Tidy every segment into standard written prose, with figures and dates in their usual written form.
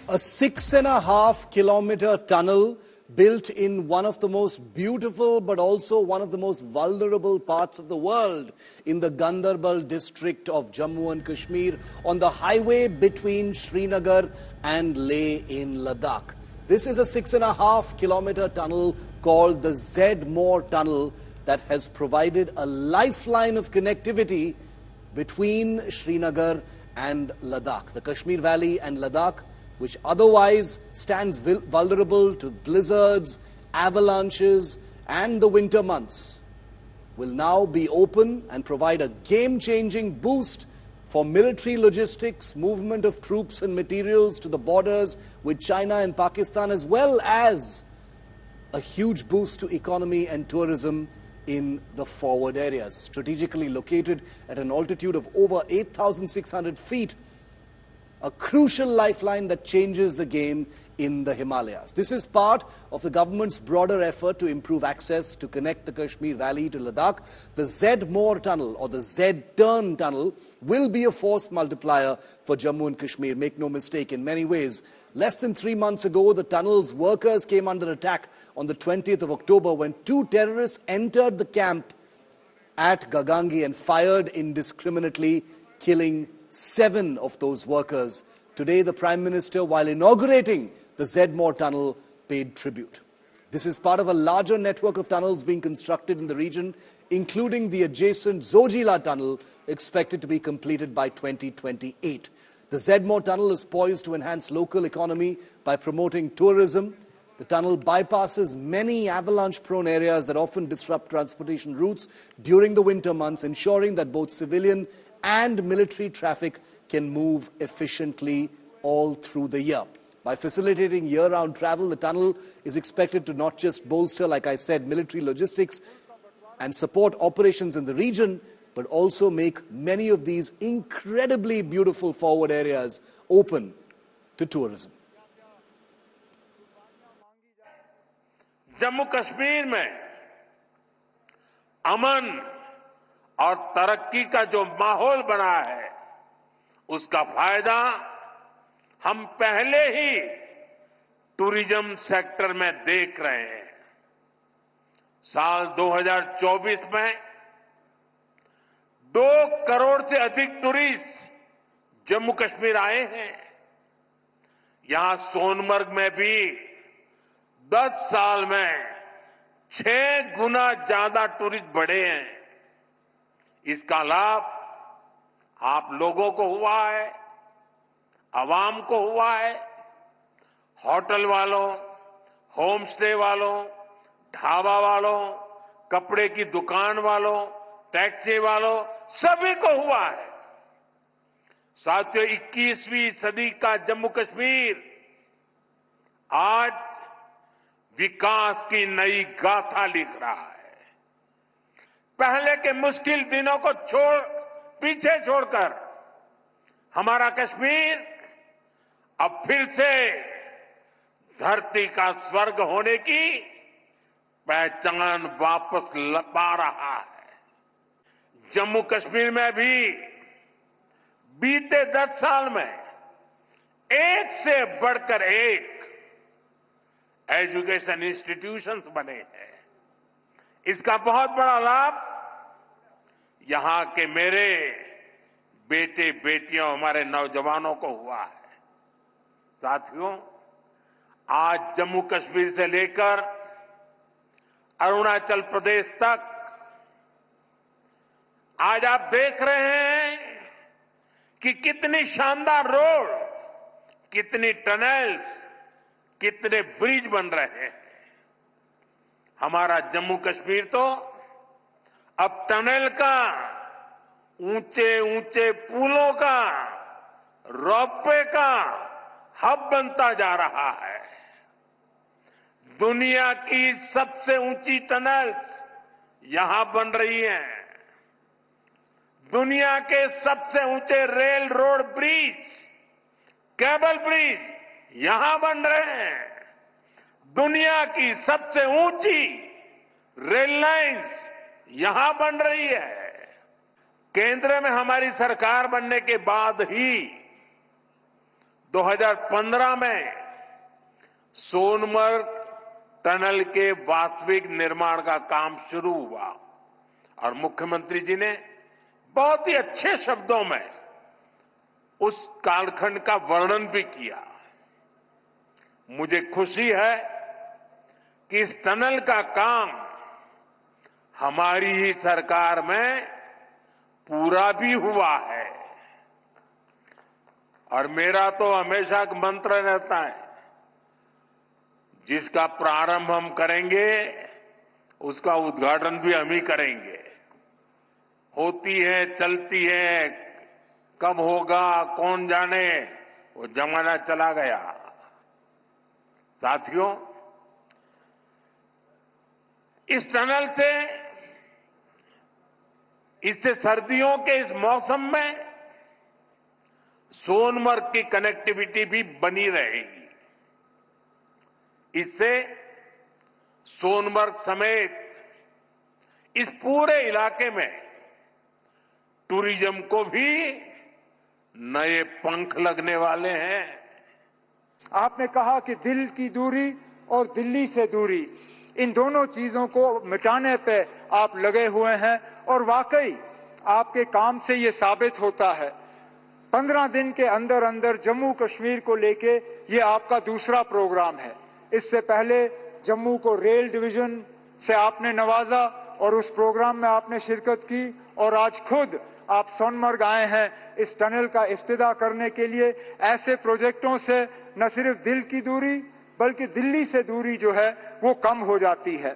A 6.5-kilometer tunnel built in one of the most beautiful but also one of the most vulnerable parts of the world in the Gandarbal district of Jammu and Kashmir on the highway between Srinagar and Leh in Ladakh. This is a 6.5-kilometer tunnel called the Zed Mo tunnel that has provided a lifeline of connectivity between Srinagar and Ladakh. The Kashmir Valley and Ladakh, which otherwise stands vulnerable to blizzards, avalanches, and the winter months, will now be open and provide a game-changing boost for military logistics, movement of troops and materials to the borders with China and Pakistan, as well as a huge boost to economy and tourism in the forward areas. Strategically located at an altitude of over 8,600 feet, a crucial lifeline that changes the game in the Himalayas. This is part of the government's broader effort to improve access to connect the Kashmir Valley to Ladakh. The Zed Mo tunnel, or the Zed Turn tunnel, will be a force multiplier for Jammu and Kashmir. Make no mistake, in many ways. Less than 3 months ago, the tunnel's workers came under attack on the 20th of October when 2 terrorists entered the camp at Gagangi and fired indiscriminately, killing 7 of those workers. Today, the Prime Minister, while inaugurating the Zed Mo tunnel, paid tribute. This is part of a larger network of tunnels being constructed in the region, including the adjacent Zojila tunnel, expected to be completed by 2028. The Zed Mo tunnel is poised to enhance local economy by promoting tourism. The tunnel bypasses many avalanche-prone areas that often disrupt transportation routes during the winter months, ensuring that both civilian and military traffic can move efficiently all through the year. By facilitating year-round travel, the tunnel is expected to not just bolster, like I said, military logistics and support operations in the region, but also make many of these incredibly beautiful forward areas open to tourism. Jammu Kashmir में अमन और तरक्की का जो माहौल बना है, उसका फायदा हम पहले ही टूरिज्म सेक्टर में देख रहे हैं। साल 2024 में 2 करोड़ से अधिक टूरिस्ट जम्मू कश्मीर आए हैं। यहां सोनमर्ग में भी 10 साल में 6 गुना ज्यादा टूरिस्ट बढ़े हैं। इसका लाभ आप लोगों को हुआ है, आवाम को हुआ है, होटल वालों, होम स्टे वालों, ढाबा वालों, कपड़े की दुकान वालों, टैक्सी वालों, सभी को हुआ है। साथियों, 21वीं सदी का जम्मू कश्मीर आज विकास की नई गाथा लिख रहा है। पहले के मुश्किल दिनों को पीछे छोड़कर हमारा कश्मीर अब फिर से धरती का स्वर्ग होने की पहचान वापस पा रहा है। जम्मू कश्मीर में भी बीते 10 साल में एक से बढ़कर एक एजुकेशन इंस्टीट्यूशंस बने हैं। इसका बहुत बड़ा लाभ यहां के मेरे बेटे बेटियों, हमारे नौजवानों को हुआ है। साथियों, आज जम्मू कश्मीर से लेकर अरुणाचल प्रदेश तक आज आप देख रहे हैं कि कितनी शानदार रोड, कितनी टनल्स, कितने ब्रिज बन रहे हैं। हमारा जम्मू कश्मीर तो अब टनल का, ऊंचे ऊंचे पुलों का, रोपवे का हब बनता जा रहा है। दुनिया की सबसे ऊंची टनल्स यहां बन रही हैं। दुनिया के सबसे ऊंचे rail road bridge, cable bridge यहां बन रहे हैं। दुनिया की सबसे ऊंची रेल लाइंस यहां बन रही है। केंद्र में हमारी सरकार बनने के बाद ही 2015 में सोनमर्ग टनल के वास्तविक निर्माण का काम शुरू हुआ और मुख्यमंत्री जी ने बहुत ही अच्छे शब्दों में उस कालखंड का वर्णन भी किया। मुझे खुशी है कि इस टनल का काम हमारी ही सरकार में पूरा भी हुआ है और मेरा तो हमेशा एक मंत्र रहता है, जिसका प्रारंभ हम करेंगे उसका उद्घाटन भी हम ही करेंगे। होती है, चलती है, कब होगा कौन जाने, वो जमाना चला गया। साथियों, इस टनल से इससे सर्दियों के इस मौसम में सोनमर्ग की कनेक्टिविटी भी बनी रहेगी। इससे सोनमर्ग समेत इस पूरे इलाके में टूरिज्म को भी नए पंख लगने वाले हैं। आपने कहा कि दिल की दूरी और दिल्ली से दूरी, इन दोनों चीजों को मिटाने पे आप लगे हुए हैं और वाकई आपके काम से ये साबित होता है। 15 दिन के अंदर अंदर जम्मू कश्मीर को लेके ये आपका दूसरा प्रोग्राम है। इससे पहले जम्मू को रेल डिवीजन से आपने नवाजा और उस प्रोग्राम में आपने शिरकत की और आज खुद आप सोनमर्ग आए हैं इस टनल का इफ्तिताह करने के लिए। ऐसे प्रोजेक्टों से न सिर्फ दिल की दूरी बल्कि दिल्ली से दूरी जो है वो कम हो जाती है।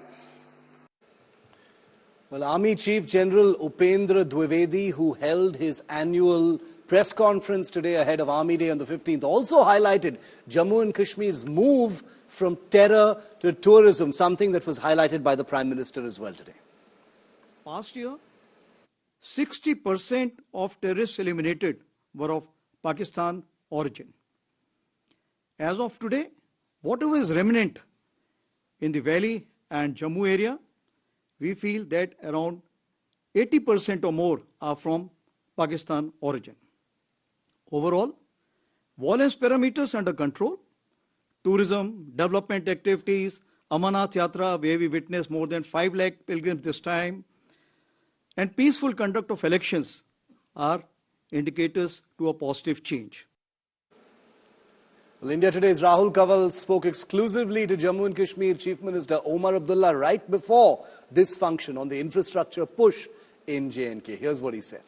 Well, Army Chief General Upendra Dwivedi, who held his annual press conference today ahead of Army Day on the 15th, also highlighted Jammu and Kashmir's move from terror to tourism, something that was highlighted by the Prime Minister as well today. Past year, 60% of terrorists eliminated were of Pakistan origin. As of today, whatever is remnant in the valley and Jammu area, we feel that around 80% or more are from Pakistan origin. Overall, violence parameters under control, tourism, development activities, Amarnath Yatra, where we witnessed more than 5 lakh pilgrims this time, and peaceful conduct of elections are indicators to a positive change. Well, India Today's Rahul Kanwal spoke exclusively to Jammu and Kashmir Chief Minister Omar Abdullah right before this function on the infrastructure push in J&K. Here's what he said.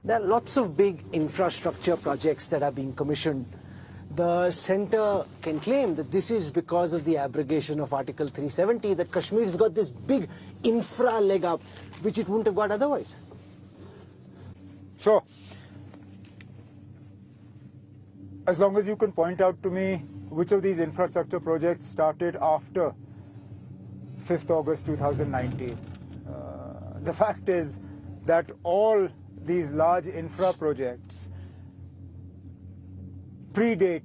There are lots of big infrastructure projects that are being commissioned. The centre can claim that this is because of the abrogation of Article 370, that Kashmir has got this big infra leg up, which it wouldn't have got otherwise. Sure. As long as you can point out to me which of these infrastructure projects started after 5th August 2019. The fact is that all these large infra projects predate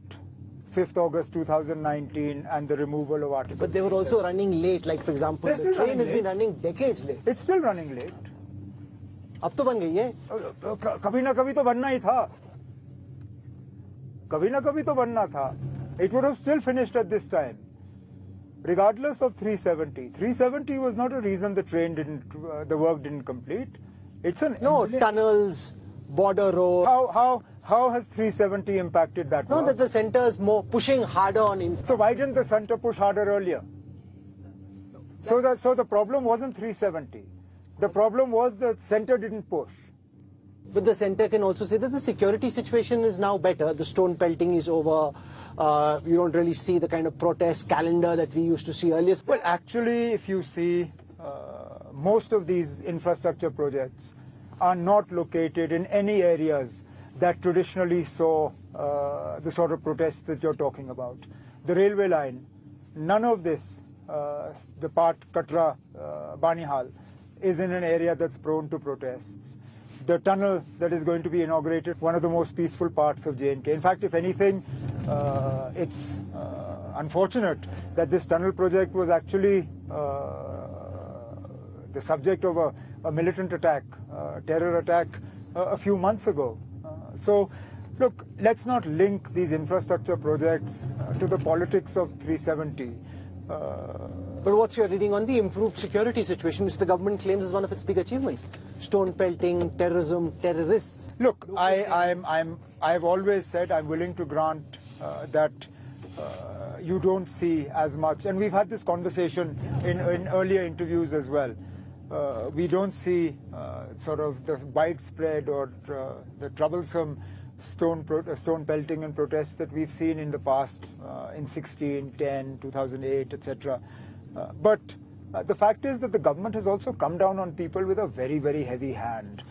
5th August 2019 and the removal of Article 370. But they were also running late, like for example, the train has been running decades late. It's still running late. अब तो बन गई है। कभी ना कभी तो बनना ही था। कभी ना कभी तो बनना था। It would have still finished at this time, regardless of 370. 370 was not a reason the work didn't complete. It's an tunnels, border road. How has 370 impacted that work? No, that the centre is more pushing harder on infra. So why didn't the centre push harder earlier? So the problem wasn't 370. The problem was the centre didn't push. But the centre can also say that the security situation is now better. The stone pelting is over. You don't really see the kind of protest calendar that we used to see earlier. Well, actually, if you see, most of these infrastructure projects are not located in any areas that traditionally saw the sort of protests that you're talking about. The railway line, none of this, the part Katra, Banihal, is in an area that's prone to protests. The tunnel that is going to be inaugurated, one of the most peaceful parts of J&K. In fact, if anything, it's unfortunate that this tunnel project was actually the subject of a militant attack, terror attack a few months ago. So, look, let's not link these infrastructure projects to the politics of 370. But what's your reading on the improved security situation, which the government claims is one of its big achievements? Stone pelting, terrorism, terrorists. Look, I've always said I'm willing to grant that you don't see as much, and we've had this conversation in earlier interviews as well. We don't see sort of the widespread or the troublesome stone pelting and protests that we've seen in the past in 16, 10, 2008, etc. But the fact is that the government has also come down on people with a very, very heavy hand.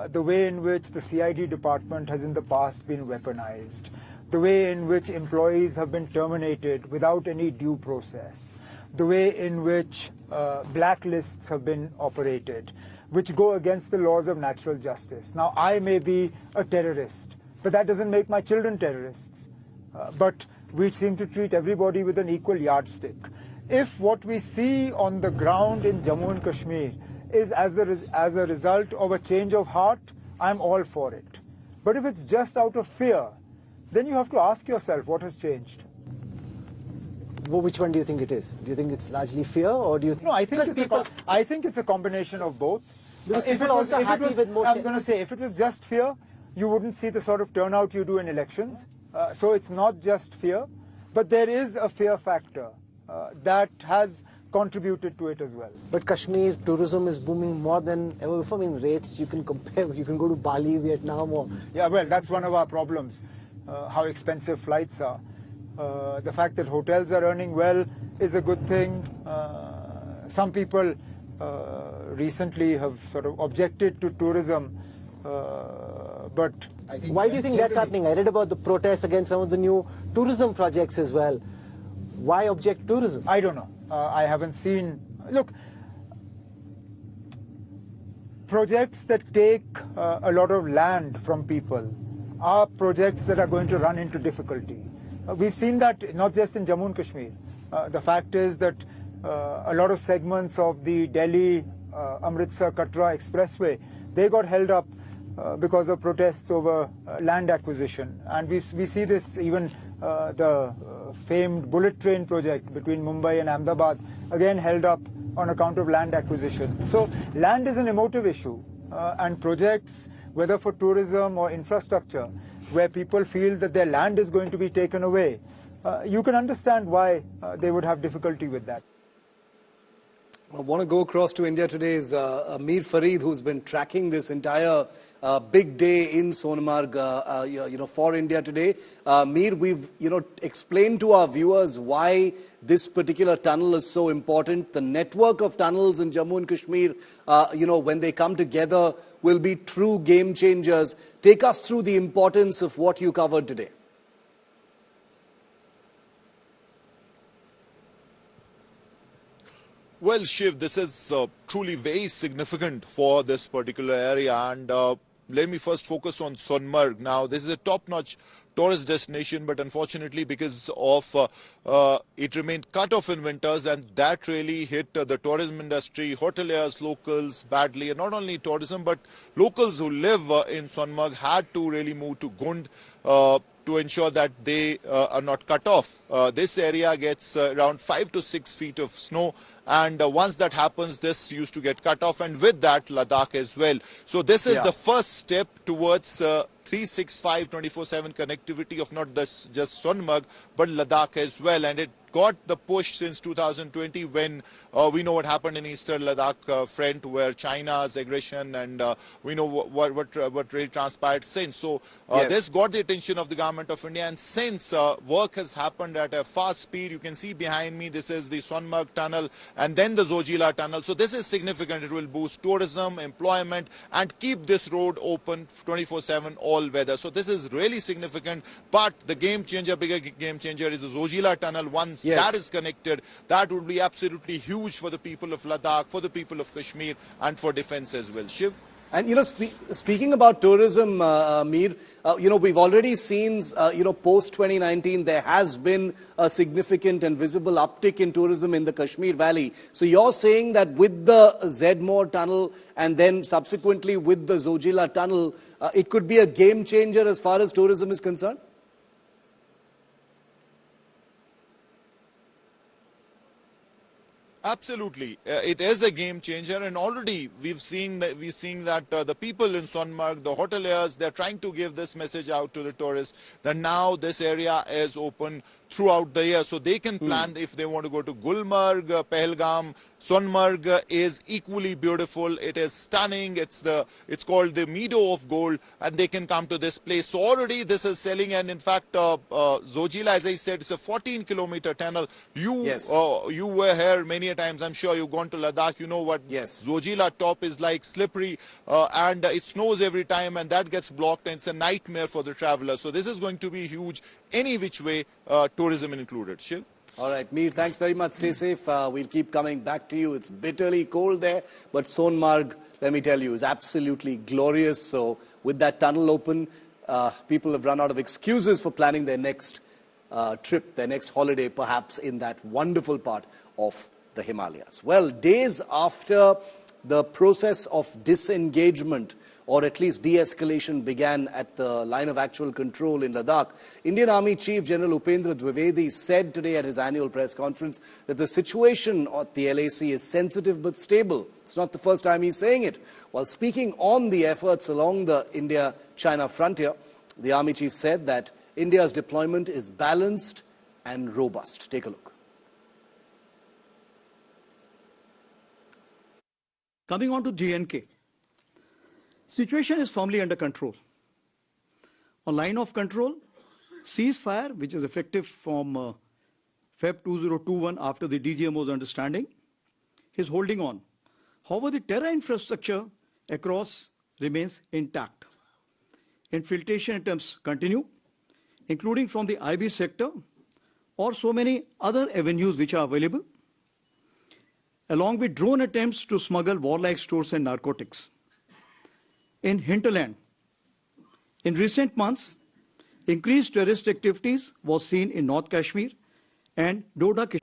The way in which the CID department has in the past been weaponized, the way in which employees have been terminated without any due process, the way in which blacklists have been operated, which go against the laws of natural justice. Now, I may be a terrorist, but that doesn't make my children terrorists. But we seem to treat everybody with an equal yardstick. If what we see on the ground in Jammu and Kashmir is as a result of a change of heart, I'm all for it. But if it's just out of fear, then you have to ask yourself what has changed. Well, which one do you think it is? Do you think it's largely fear, or do you think... No, I think it's a combination of both. Because people also happy with more... I'm going to say, if it was just fear, you wouldn't see the sort of turnout you do in elections. So it's not just fear, but there is a fear factor that has contributed to it as well. But Kashmir tourism is booming more than ever before. I mean, rates, you can compare, you can go to Bali, Vietnam, or... Yeah, well, that's one of our problems, how expensive flights are. The fact that hotels are earning well is a good thing. Some people recently have sort of objected to tourism, but I think... Why do you think that's happening? I read about the protests against some of the new tourism projects as well. Why object tourism? I don't know. I haven't seen... Look, projects that take a lot of land from people are projects that are going to run into difficulty. We've seen that not just in Jammu and Kashmir. The fact is that a lot of segments of the Delhi-Amritsar-Katra expressway, they got held up because of protests over land acquisition. And we see this even the famed bullet train project between Mumbai and Ahmedabad, again held up on account of land acquisition. So land is an emotive issue, and projects, whether for tourism or infrastructure, where people feel that their land is going to be taken away, you can understand why they would have difficulty with that. I want to go across to India today is Mir Farid, who's been tracking this entire big day in Sonamarg, for India today. Mir, we've, explained to our viewers why this particular tunnel is so important. The network of tunnels in Jammu and Kashmir, when they come together, will be true game changers. Take us through the importance of what you covered today. Well, Shiv, this is truly very significant for this particular area, and let me first focus on Sonamarg. Now, this is a top-notch tourist destination, but unfortunately because of it remained cut off in winters, and that really hit the tourism industry, hoteliers, locals badly. And not only tourism, but locals who live in Sonamarg had to really move to Gund to ensure that they are not cut off. This area gets around 5 to 6 feet of snow, and once that happens, this used to get cut off, and with that, Ladakh as well. So this is the first step towards 365 24/7 connectivity of not just Sonamarg, but Ladakh as well. And it got the push since 2020 when we know what happened in Eastern Ladakh front, where China's aggression, and we know what really transpired since. So this got the attention of the government of India, and since work has happened at a fast speed, you can see behind me, this is the Sonamarg tunnel and then the Zojila tunnel. So this is significant. It will boost tourism, employment, and keep this road open 24/7 all weather. So this is really significant. But the game changer, bigger game changer, is the Zojila tunnel. Once that is connected, that would be absolutely huge for the people of Ladakh, for the people of Kashmir, and for defense as well. Shiv? And, speaking about tourism, Mir, we've already seen, post-2019, there has been a significant and visible uptick in tourism in the Kashmir Valley. So you're saying that with the Zed Mo tunnel and then subsequently with the Zojila tunnel, it could be a game changer as far as tourism is concerned? Absolutely, it is a game changer, and already we're seeing that the people in Sonamarg, the hoteliers, they're trying to give this message out to the tourists that now this area is open throughout the year, so they can plan if they want to go to Gulmarg, Pahalgam. Sonamarg is equally beautiful. It is stunning. It's called the Meadow of Gold, and they can come to this place. So already this is selling, and in fact, Zojila, as I said, it's a 14-kilometer tunnel. You were here many a times. I'm sure you've gone to Ladakh. You know what Zojila top is like, slippery, and it snows every time, and that gets blocked, and it's a nightmare for the traveler. So this is going to be huge, any which way, tourism included. Shiv? All right, Mir, thanks very much. Stay safe. We'll keep coming back to you. It's bitterly cold there, but Sonamarg, let me tell you, is absolutely glorious. So with that tunnel open, people have run out of excuses for planning their next trip, their next holiday, perhaps in that wonderful part of the Himalayas. Well, days after the process of disengagement, or at least de-escalation, began at the line of actual control in Ladakh, Indian Army Chief General Upendra Dwivedi said today at his annual press conference that the situation at the LAC is sensitive but stable. It's not the first time he's saying it. While speaking on the efforts along the India-China frontier, the Army Chief said that India's deployment is balanced and robust. Take a look. Coming on to J&K, situation is firmly under control. On line of control, ceasefire, which is effective from Feb 2021 after the DGMO's understanding, is holding on. However, the terror infrastructure across remains intact. Infiltration attempts continue, including from the IB sector or so many other avenues which are available, along with drone attempts to smuggle warlike stores and narcotics. In hinterland, in recent months, increased terrorist activities was seen in North Kashmir and Doda Kashmir.